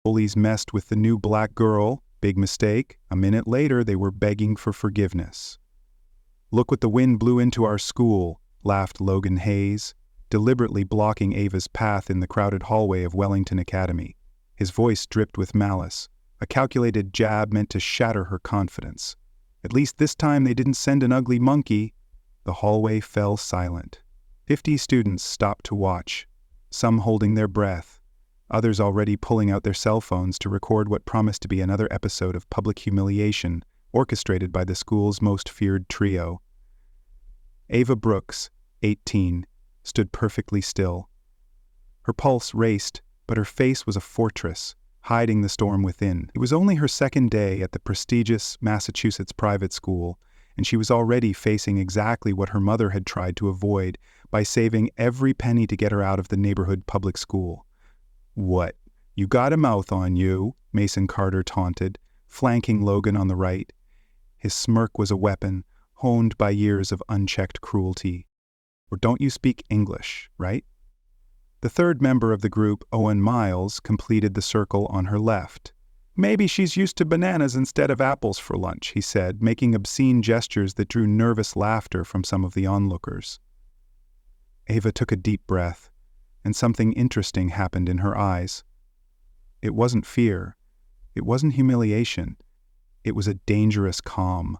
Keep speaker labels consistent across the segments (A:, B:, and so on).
A: Bullies messed with the new black girl. Big mistake. A minute later, they were begging for forgiveness. "Look what the wind blew into our school," laughed Logan Hayes, deliberately blocking Ava's path in the crowded hallway of Wellington Academy. His voice dripped with malice, a calculated jab meant to shatter her confidence. At least this time they didn't send an ugly monkey. The hallway fell silent. 50 students stopped to watch, some holding their breath, others already pulling out their cell phones to record what promised to be another episode of public humiliation orchestrated by the school's most feared trio. Ava Brooks, 18, stood perfectly still. Her pulse raced, but her face was a fortress, hiding the storm within. It was only her second day at the prestigious Massachusetts private school, and she was already facing exactly what her mother had tried to avoid by saving every penny to get her out of the neighborhood public school. "What? You got a mouth on you," Mason Carter taunted, flanking Logan on the right. His smirk was a weapon, honed by years of unchecked cruelty. "Or don't you speak English, right?" The third member of the group, Owen Miles, completed the circle on her left. "Maybe she's used to bananas instead of apples for lunch," he said, making obscene gestures that drew nervous laughter from some of the onlookers. Ava took a deep breath, and something interesting happened in her eyes. It wasn't fear. It wasn't humiliation. It was a dangerous calm,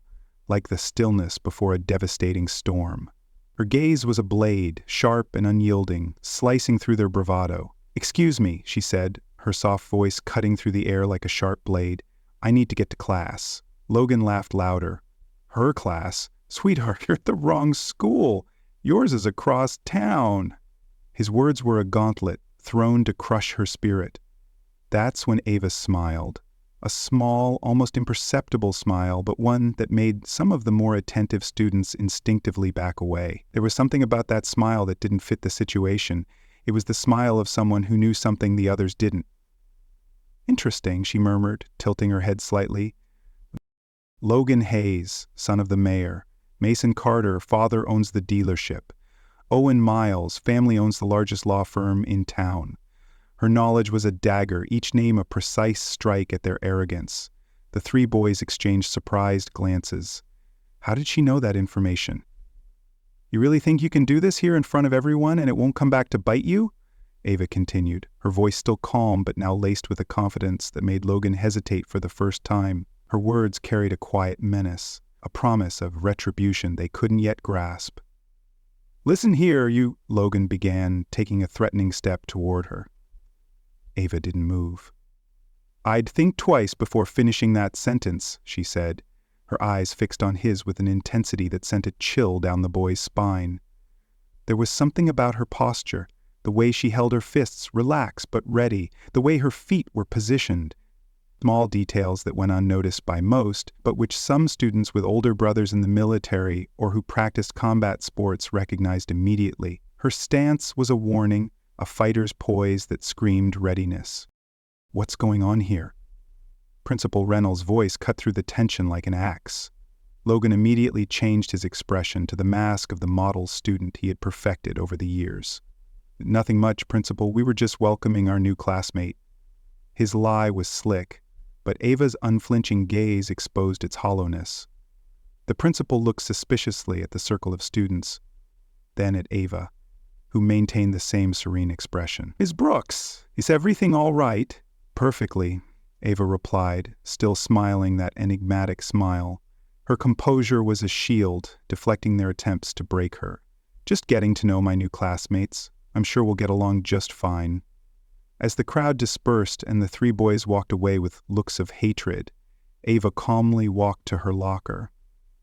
A: like the stillness before a devastating storm. Her gaze was a blade, sharp and unyielding, slicing through their bravado. "Excuse me," she said, her soft voice cutting through the air like a sharp blade. "I need to get to class." Logan laughed louder. "Her class? Sweetheart, you're at the wrong school. Yours is across town." His words were a gauntlet, thrown to crush her spirit. That's when Ava smiled. A small, almost imperceptible smile, but one that made some of the more attentive students instinctively back away. There was something about that smile that didn't fit the situation. It was the smile of someone who knew something the others didn't. "Interesting," she murmured, tilting her head slightly. "Logan Hayes, son of the mayor. Mason Carter, father, owns the dealership. Owen Miles, family owns the largest law firm in town." Her knowledge was a dagger, each name a precise strike at their arrogance. The three boys exchanged surprised glances. How did she know that information? "You really think you can do this here in front of everyone and it won't come back to bite you?" Ava continued, her voice still calm but now laced with a confidence that made Logan hesitate for the first time. Her words carried a quiet menace, a promise of retribution they couldn't yet grasp. "Listen here, you," Logan began, taking a threatening step toward her. Ava didn't move. "I'd think twice before finishing that sentence," she said, her eyes fixed on his with an intensity that sent a chill down the boy's spine. There was something about her posture, the way she held her fists relaxed but ready, the way her feet were positioned. Small details that went unnoticed by most, but which some students with older brothers in the military or who practiced combat sports recognized immediately. Her stance was a warning, a fighter's poise that screamed readiness. "What's going on here?" Principal Reynolds' voice cut through the tension like an axe. Logan immediately changed his expression to the mask of the model student he had perfected over the years. "Nothing much, Principal. We were just welcoming our new classmate." His lie was slick, but Ava's unflinching gaze exposed its hollowness. The principal looked suspiciously at the circle of students, then at Ava, who maintained the same serene expression. "Miss Brooks, is everything all right?" "Perfectly," Ava replied, still smiling that enigmatic smile. Her composure was a shield, deflecting their attempts to break her. "Just getting to know my new classmates. I'm sure we'll get along just fine." As the crowd dispersed and the three boys walked away with looks of hatred, Ava calmly walked to her locker.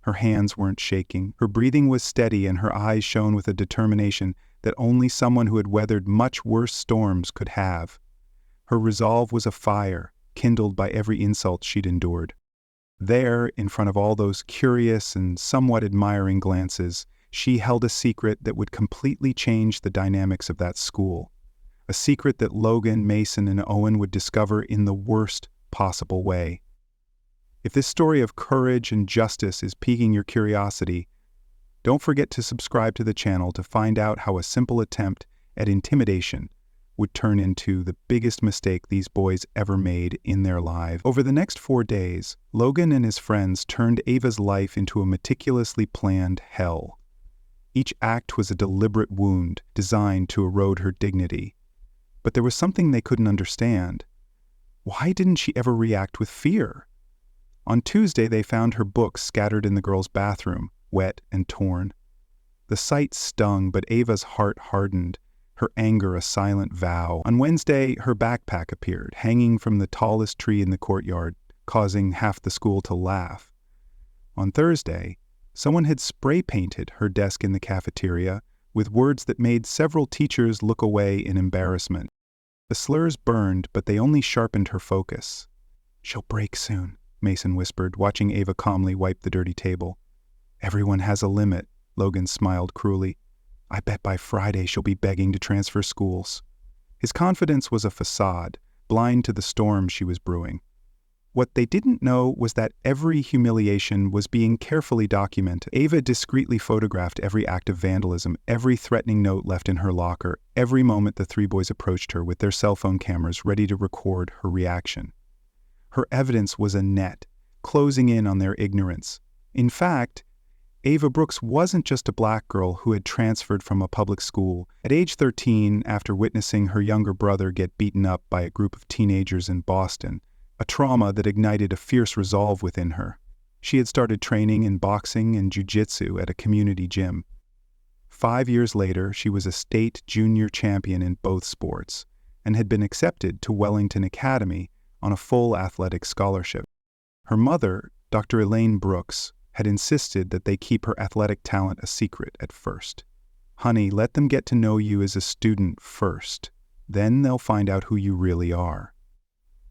A: Her hands weren't shaking, her breathing was steady, and her eyes shone with a determination that only someone who had weathered much worse storms could have. Her resolve was a fire, kindled by every insult she'd endured. There, in front of all those curious and somewhat admiring glances, she held a secret that would completely change the dynamics of that school. A secret that Logan, Mason, and Owen would discover in the worst possible way. If this story of courage and justice is piquing your curiosity, don't forget to subscribe to the channel to find out how a simple attempt at intimidation would turn into the biggest mistake these boys ever made in their lives. Over the next 4 days, Logan and his friends turned Ava's life into a meticulously planned hell. Each act was a deliberate wound designed to erode her dignity. But there was something they couldn't understand. Why didn't she ever react with fear? On Tuesday, they found her books scattered in the girl's bathroom, wet and torn. The sight stung, but Ava's heart hardened, her anger a silent vow. On Wednesday, her backpack appeared, hanging from the tallest tree in the courtyard, causing half the school to laugh. On Thursday, someone had spray-painted her desk in the cafeteria with words that made several teachers look away in embarrassment. The slurs burned, but they only sharpened her focus. "She'll break soon," Mason whispered, watching Ava calmly wipe the dirty table. "Everyone has a limit," Logan smiled cruelly. "I bet by Friday she'll be begging to transfer schools." His confidence was a facade, blind to the storm she was brewing. What they didn't know was that every humiliation was being carefully documented. Ava discreetly photographed every act of vandalism, every threatening note left in her locker, every moment the 3 boys approached her with their cell phone cameras ready to record her reaction. Her evidence was a net, closing in on their ignorance. In fact, Ava Brooks wasn't just a black girl who had transferred from a public school. At age 13, after witnessing her younger brother get beaten up by a group of teenagers in Boston, a trauma that ignited a fierce resolve within her, she had started training in boxing and jiu-jitsu at a community gym. 5 years later, she was a state junior champion in both sports and had been accepted to Wellington Academy on a full athletic scholarship. Her mother, Dr. Ava Brooks, had insisted that they keep her athletic talent a secret at first. "Honey, let them get to know you as a student first. Then they'll find out who you really are."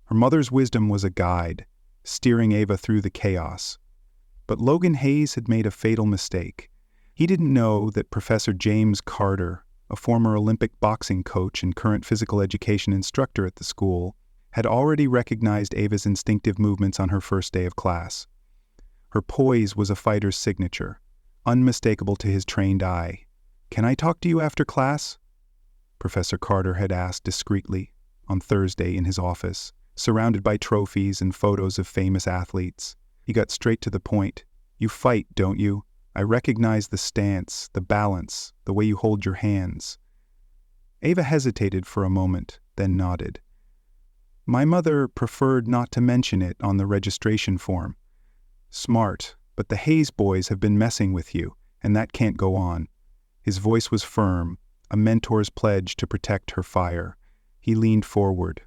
A: Her mother's wisdom was a guide, steering Ava through the chaos. But Logan Hayes had made a fatal mistake. He didn't know that Professor James Carter, a former Olympic boxing coach and current physical education instructor at the school, had already recognized Ava's instinctive movements on her first day of class. Her poise was a fighter's signature, unmistakable to his trained eye. "Can I talk to you after class?" Professor Carter had asked discreetly on Thursday in his office, surrounded by trophies and photos of famous athletes. He got straight to the point. "You fight, don't you? I recognize the stance, the balance, the way you hold your hands." Ava hesitated for a moment, then nodded. "My mother preferred not to mention it on the registration form." "Smart, but the Hayes boys have been messing with you, and that can't go on." His voice was firm, a mentor's pledge to protect her fire. He leaned forward.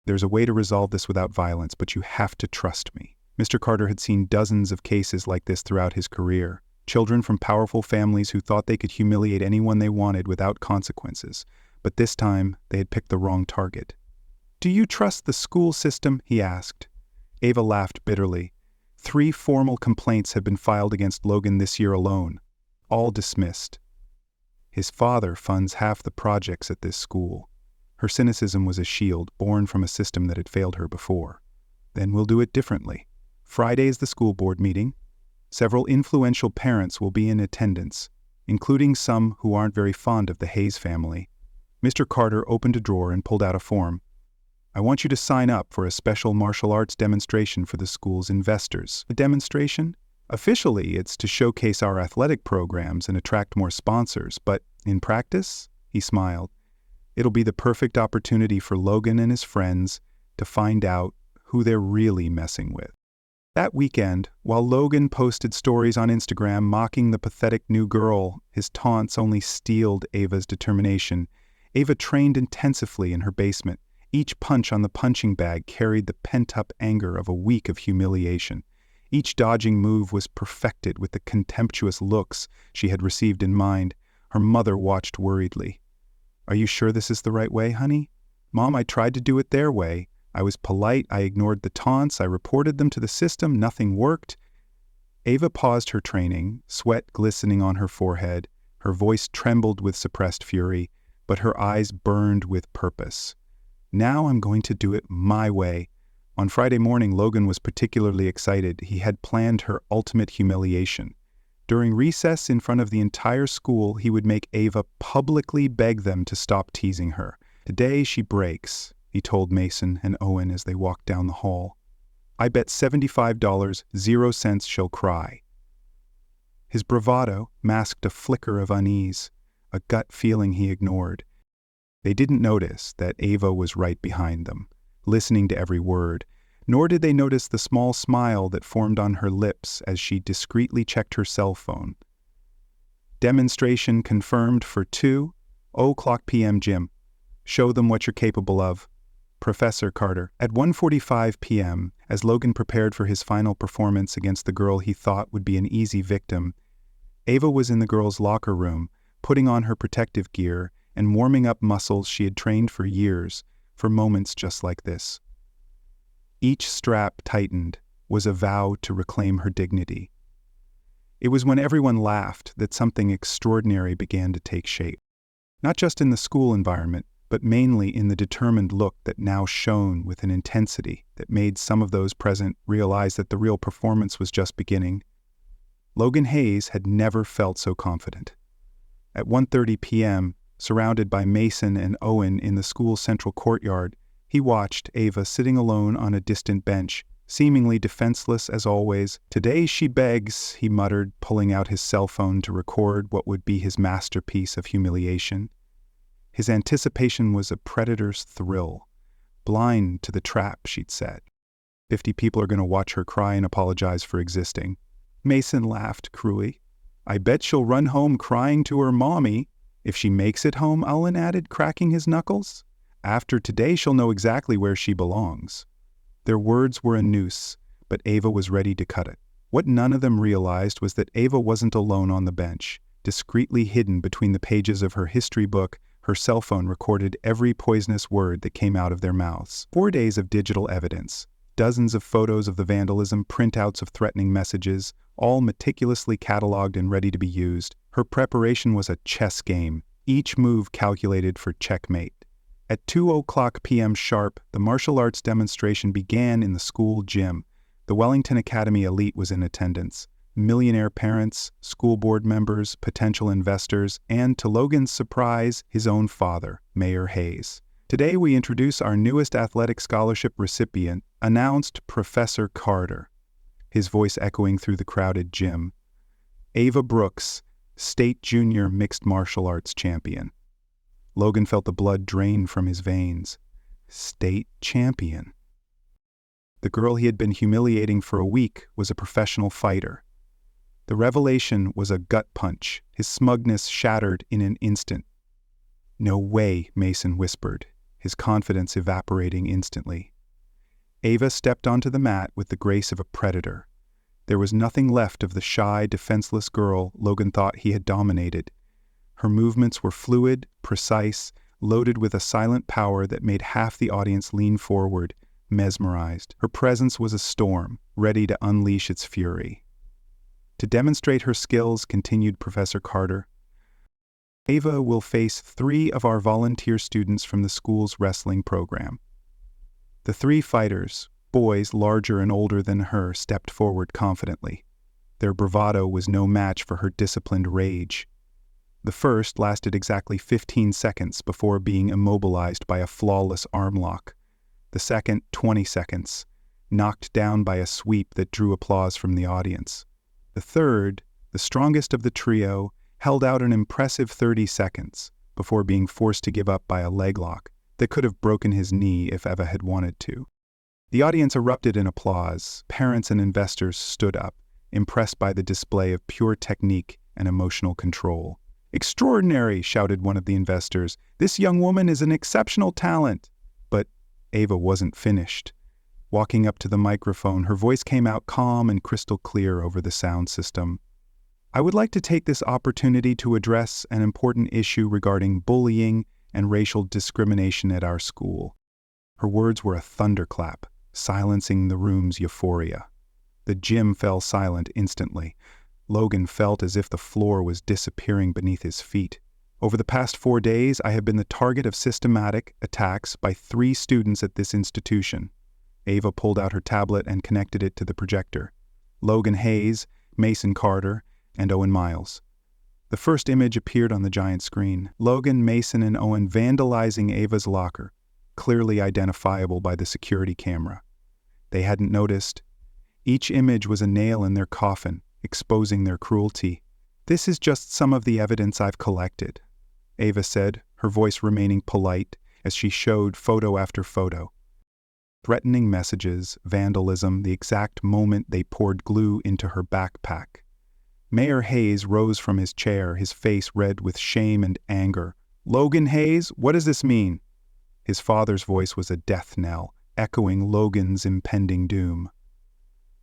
A: "There's a way to resolve this without violence, but you have to trust me." Mr. Carter had seen dozens of cases like this throughout his career. Children from powerful families who thought they could humiliate anyone they wanted without consequences. But this time, they had picked the wrong target. "Do you trust the school system?" he asked. Ava laughed bitterly. 3 formal complaints had been filed against Logan this year alone, all dismissed. His father funds half the projects at this school. Her cynicism was a shield born from a system that had failed her before. "Then we'll do it differently. Friday is the school board meeting. Several influential parents will be in attendance, including some who aren't very fond of the Hayes family." Mr. Carter opened a drawer and pulled out a form. "I want you to sign up for a special martial arts demonstration for the school's investors." "A demonstration? Officially, it's to showcase our athletic programs and attract more sponsors, but in practice," he smiled, "it'll be the perfect opportunity for Logan and his friends to find out who they're really messing with." That weekend, while Logan posted stories on Instagram mocking the pathetic new girl, his taunts only steeled Ava's determination. Ava trained intensively in her basement. Each punch on the punching bag carried the pent-up anger of a week of humiliation. Each dodging move was perfected with the contemptuous looks she had received in mind. Her mother watched worriedly. "Are you sure this is the right way, honey?" "Mom, I tried to do it their way. I was polite, I ignored the taunts, I reported them to the system, nothing worked." Ava paused her training, sweat glistening on her forehead. Her voice trembled with suppressed fury, but her eyes burned with purpose. "Now I'm going to do it my way." On Friday morning, Logan was particularly excited. He had planned her ultimate humiliation. During recess in front of the entire school, he would make Ava publicly beg them to stop teasing her. "Today she breaks," he told Mason and Owen as they walked down the hall. "I bet $75, 0 cents she'll cry." His bravado masked a flicker of unease, a gut feeling he ignored. They didn't notice that Ava was right behind them, listening to every word, nor did they notice the small smile that formed on her lips as she discreetly checked her cell phone. "Demonstration confirmed for 2:00 p.m. Gym. Show them what you're capable of." Professor Carter. At 1:45 p.m., as Logan prepared for his final performance against the girl he thought would be an easy victim, Ava was in the girl's locker room, putting on her protective gear and warming up muscles she had trained for years, for moments just like this. Each strap tightened was a vow to reclaim her dignity. It was when everyone laughed that something extraordinary began to take shape. Not just in the school environment, but mainly in the determined look that now shone with an intensity that made some of those present realize that the real performance was just beginning. Logan Hayes had never felt so confident. At 1:30 p.m., surrounded by Mason and Owen in the school's central courtyard, he watched Ava sitting alone on a distant bench, seemingly defenseless as always. "Today she begs," he muttered, pulling out his cell phone to record what would be his masterpiece of humiliation. His anticipation was a predator's thrill. Blind to the trap she'd set. 50 people are going to watch her cry and apologize for existing. Mason laughed cruelly. "I bet she'll run home crying to her mommy. If she makes it home," Owen added, cracking his knuckles. "After today she'll know exactly where she belongs." Their words were a noose, but Ava was ready to cut it. What none of them realized was that Ava wasn't alone on the bench. Discreetly hidden between the pages of her history book, her cell phone recorded every poisonous word that came out of their mouths. 4 days of digital evidence, dozens of photos of the vandalism, printouts of threatening messages, all meticulously cataloged and ready to be used. Her preparation was a chess game, each move calculated for checkmate. At 2:00 p.m. sharp, the martial arts demonstration began in the school gym. The Wellington Academy elite was in attendance. Millionaire parents, school board members, potential investors, and, to Logan's surprise, his own father, Mayor Hayes. "Today we introduce our newest athletic scholarship recipient," announced Professor Carter, his voice echoing through the crowded gym. "Ava Brooks, state junior mixed martial arts champion." Logan felt the blood drain from his veins. State champion. The girl he had been humiliating for a week was a professional fighter. The revelation was a gut punch, his smugness shattered in an instant. "No way," Mason whispered, his confidence evaporating instantly. Ava stepped onto the mat with the grace of a predator. There was nothing left of the shy, defenseless girl Logan thought he had dominated. Her movements were fluid, precise, loaded with a silent power that made half the audience lean forward, mesmerized. Her presence was a storm, ready to unleash its fury. "To demonstrate her skills," continued Professor Carter, "Ava will face 3 of our volunteer students from the school's wrestling program." The 3 fighters, boys larger and older than her, stepped forward confidently. Their bravado was no match for her disciplined rage. The first lasted exactly 15 seconds before being immobilized by a flawless arm lock. The second, 20 seconds, knocked down by a sweep that drew applause from the audience. The third, the strongest of the trio, held out an impressive 30 seconds before being forced to give up by a leg lock that could have broken his knee if Eva had wanted to. The audience erupted in applause. Parents and investors stood up, impressed by the display of pure technique and emotional control. "Extraordinary," shouted one of the investors. "This young woman is an exceptional talent." But Ava wasn't finished. Walking up to the microphone, her voice came out calm and crystal clear over the sound system. "I would like to take this opportunity to address an important issue regarding bullying and racial discrimination at our school." Her words were a thunderclap, silencing the room's euphoria. The gym fell silent instantly. Logan felt as if the floor was disappearing beneath his feet. "Over the past 4 days, I have been the target of systematic attacks by 3 students at this institution." Ava pulled out her tablet and connected it to the projector. "Logan Hayes, Mason Carter, and Owen Miles. The first image appeared on the giant screen. Logan, Mason, and Owen vandalizing Ava's locker, clearly identifiable by the security camera. They hadn't noticed. Each image was a nail in their coffin, exposing their cruelty. "This is just some of the evidence I've collected," Ava said, her voice remaining polite as she showed photo after photo. Threatening messages, vandalism, the exact moment they poured glue into her backpack. Mayor Hayes rose from his chair, his face red with shame and anger. "Logan Hayes, what does this mean?" His father's voice was a death knell, echoing Logan's impending doom.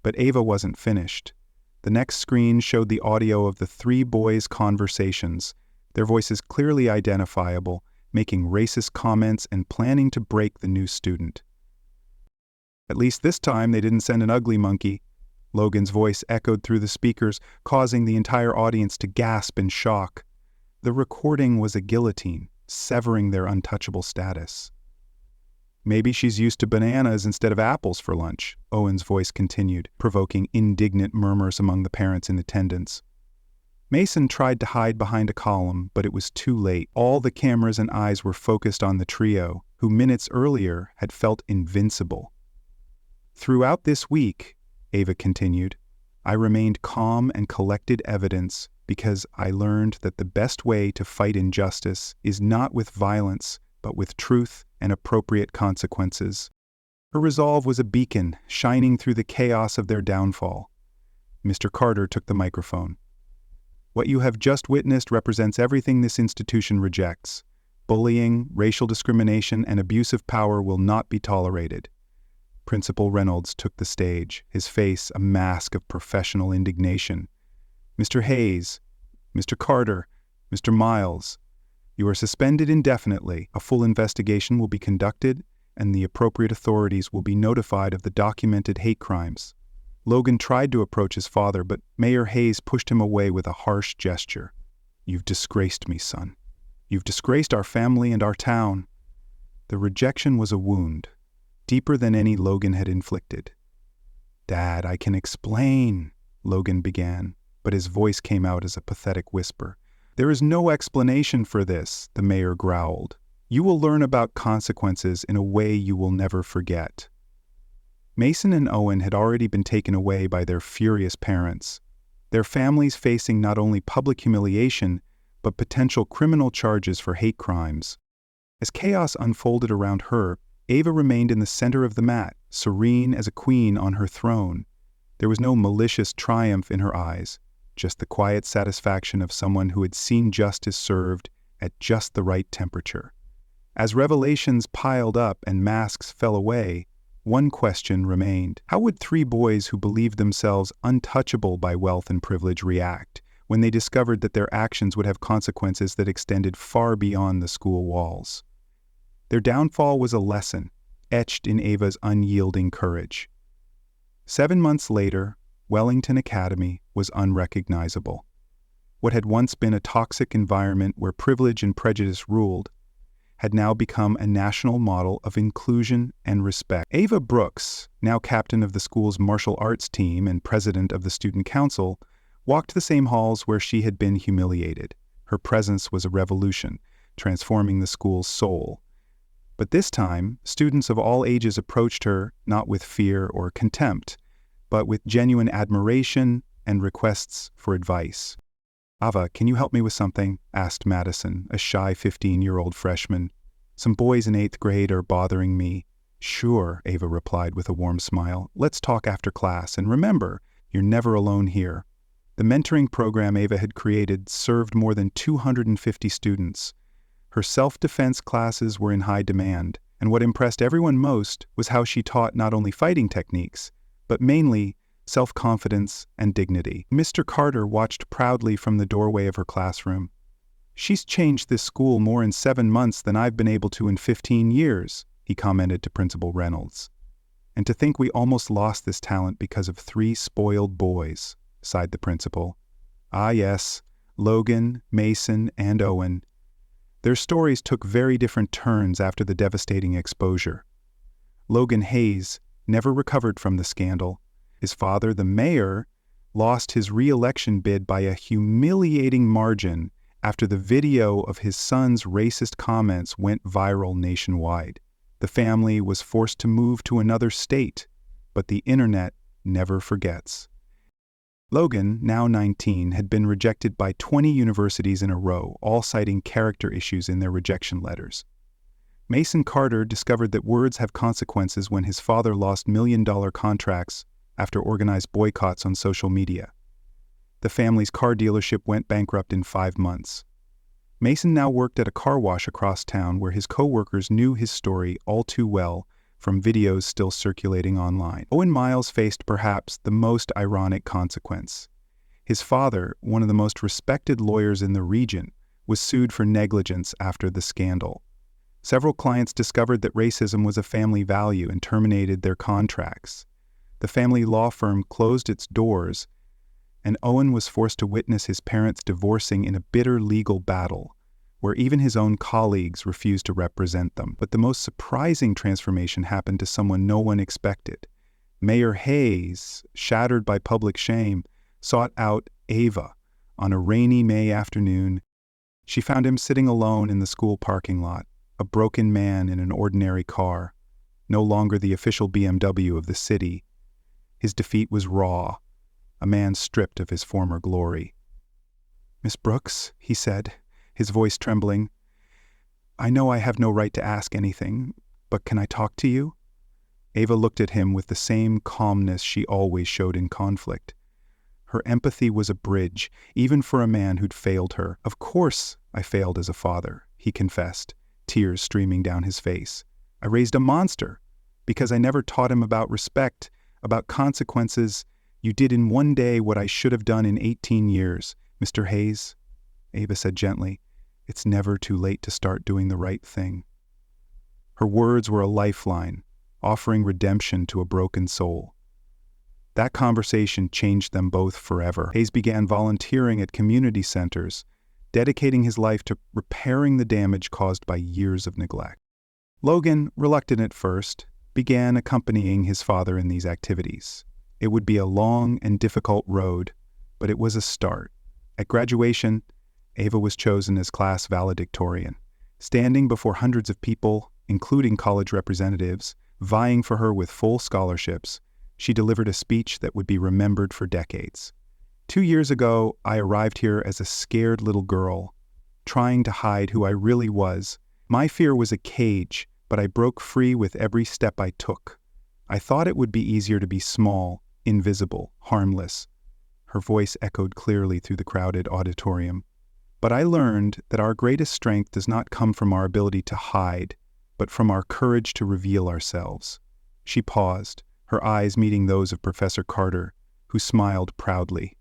A: But Ava wasn't finished. The next screen showed the audio of the three boys' conversations, their voices clearly identifiable, making racist comments and planning to break the new student. "At least this time they didn't send an ugly monkey," Logan's voice echoed through the speakers, causing the entire audience to gasp in shock. The recording was a guillotine, severing their untouchable status. "Maybe she's used to bananas instead of apples for lunch," Owen's voice continued, provoking indignant murmurs among the parents in attendance. Mason tried to hide behind a column, but it was too late. All the cameras and eyes were focused on the trio, who minutes earlier had felt invincible. "Throughout this week," Ava continued, "I remained calm and collected evidence because I learned that the best way to fight injustice is not with violence, but with truth and appropriate consequences." Her resolve was a beacon, shining through the chaos of their downfall. Mr. Carter took the microphone. "What you have just witnessed represents everything this institution rejects. Bullying, racial discrimination, and abuse of power will not be tolerated." Principal Reynolds took the stage, his face a mask of professional indignation. "Mr. Hayes, Mr. Carter, Mr. Miles, you are suspended indefinitely. A full investigation will be conducted, and the appropriate authorities will be notified of the documented hate crimes." Logan tried to approach his father, but Mayor Hayes pushed him away with a harsh gesture. "You've disgraced me, son. You've disgraced our family and our town." The rejection was a wound, deeper than any Logan had inflicted. "Dad, I can explain," Logan began, but his voice came out as a pathetic whisper. "There is no explanation for this," the mayor growled. "You will learn about consequences in a way you will never forget." Mason and Owen had already been taken away by their furious parents, their families facing not only public humiliation, but potential criminal charges for hate crimes. As chaos unfolded around her, Ava remained in the center of the mat, serene as a queen on her throne. There was no malicious triumph in her eyes, just the quiet satisfaction of someone who had seen justice served at just the right temperature. As revelations piled up and masks fell away, one question remained. How would three boys who believed themselves untouchable by wealth and privilege react when they discovered that their actions would have consequences that extended far beyond the school walls? Their downfall was a lesson, etched in Ava's unyielding courage. 7 months later, Wellington Academy was unrecognizable. What had once been a toxic environment where privilege and prejudice ruled had now become a national model of inclusion and respect. Ava Brooks, now captain of the school's martial arts team and president of the student council, walked the same halls where she had been humiliated. Her presence was a revolution, transforming the school's soul. But this time, students of all ages approached her not with fear or contempt, but with genuine admiration and requests for advice. "Ava, can you help me with something?" asked Madison, a shy 15-year-old freshman. "Some boys in 8th grade are bothering me." "Sure," Ava replied with a warm smile. "Let's talk after class, and remember, you're never alone here." The mentoring program Ava had created served more than 250 students. Her self-defense classes were in high demand, and what impressed everyone most was how she taught not only fighting techniques, but mainly self-confidence and dignity. Mr. Carter watched proudly from the doorway of her classroom. "She's changed this school more in 7 months than I've been able to in 15 years, he commented to Principal Reynolds. "And to think we almost lost this talent because of 3 spoiled boys," sighed the principal. "Ah yes, Logan, Mason, and Owen. Their stories took very different turns after the devastating exposure. Logan Hayes never recovered from the scandal. His father, the mayor, lost his re-election bid by a humiliating margin after the video of his son's racist comments went viral nationwide. The family was forced to move to another state, but the internet never forgets. Logan, now 19, had been rejected by 20 universities in a row, all citing character issues in their rejection letters. Mason Carter discovered that words have consequences when his father lost million-dollar contracts after organized boycotts on social media. The family's car dealership went bankrupt in 5 months. Mason now worked at a car wash across town where his co-workers knew his story all too well from videos still circulating online. Owen Miles faced perhaps the most ironic consequence. His father, one of the most respected lawyers in the region, was sued for negligence after the scandal. Several clients discovered that racism was a family value and terminated their contracts. The family law firm closed its doors, and Owen was forced to witness his parents divorcing in a bitter legal battle, where even his own colleagues refused to represent them. But the most surprising transformation happened to someone no one expected. Mayor Hayes, shattered by public shame, sought out Ava on a rainy May afternoon. She found him sitting alone in the school parking lot, a broken man in an ordinary car, no longer the official BMW of the city. His defeat was raw, a man stripped of his former glory. "Miss Brooks," he said, his voice trembling, "I know I have no right to ask anything, but can I talk to you?" Ava looked at him with the same calmness she always showed in conflict. Her empathy was a bridge, even for a man who'd failed her. "Of course I failed as a father," he confessed, tears streaming down his face. "I raised a monster because I never taught him about respect, about consequences. You did in one day what I should have done in 18 years. Mr. Hayes," Ava said gently, "it's never too late to start doing the right thing." Her words were a lifeline, offering redemption to a broken soul. That conversation changed them both forever. Hayes began volunteering at community centers, dedicating his life to repairing the damage caused by years of neglect. Logan, reluctant at first, began accompanying his father in these activities. It would be a long and difficult road, but it was a start. At graduation, Ava was chosen as class valedictorian. Standing before hundreds of people, including college representatives, vying for her with full scholarships, she delivered a speech that would be remembered for decades. 2 years ago, I arrived here as a scared little girl, trying to hide who I really was. My fear was a cage, but I broke free with every step I took. I thought it would be easier to be small, invisible, harmless. Her voice echoed clearly through the crowded auditorium. But I learned that our greatest strength does not come from our ability to hide, but from our courage to reveal ourselves. She paused, her eyes meeting those of Professor Carter, who smiled proudly.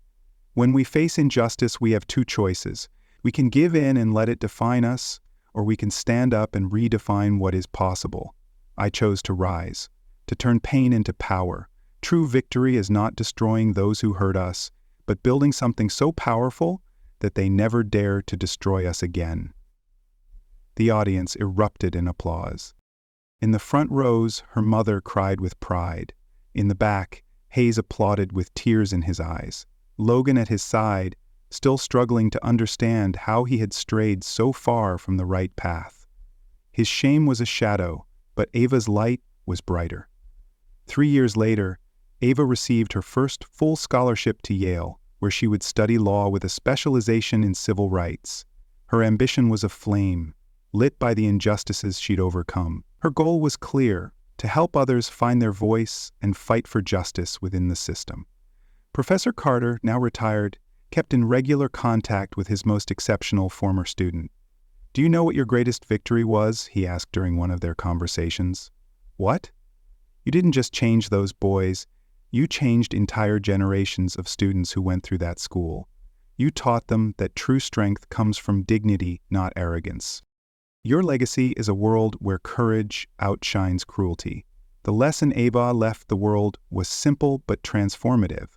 A: When we face injustice, we have two choices. We can give in and let it define us, or we can stand up and redefine what is possible. I chose to rise, to turn pain into power. True victory is not destroying those who hurt us, but building something so powerful that they never dare to destroy us again. The audience erupted in applause. In the front rows, her mother cried with pride. In the back, Hayes applauded with tears in his eyes. Logan at his side, still struggling to understand how he had strayed so far from the right path. His shame was a shadow, but Ava's light was brighter. 3 years later, Ava received her first full scholarship to Yale, where she would study law with a specialization in civil rights. Her ambition was a flame, lit by the injustices she'd overcome. Her goal was clear: to help others find their voice and fight for justice within the system. Professor Carter, now retired, kept in regular contact with his most exceptional former student. "Do you know what your greatest victory was?" he asked during one of their conversations. "What?" "You didn't just change those boys. You changed entire generations of students who went through that school. You taught them that true strength comes from dignity, not arrogance. Your legacy is a world where courage outshines cruelty." The lesson Ava left the world was simple but transformative.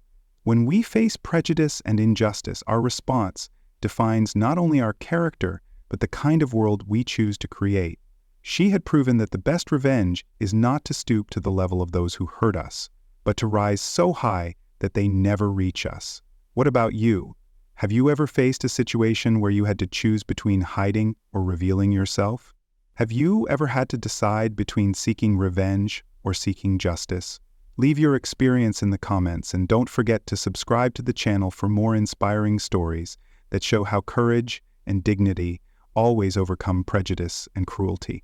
A: When we face prejudice and injustice, our response defines not only our character, but the kind of world we choose to create. She had proven that the best revenge is not to stoop to the level of those who hurt us, but to rise so high that they never reach us. What about you? Have you ever faced a situation where you had to choose between hiding or revealing yourself? Have you ever had to decide between seeking revenge or seeking justice? Leave your experience in the comments and don't forget to subscribe to the channel for more inspiring stories that show how courage and dignity always overcome prejudice and cruelty.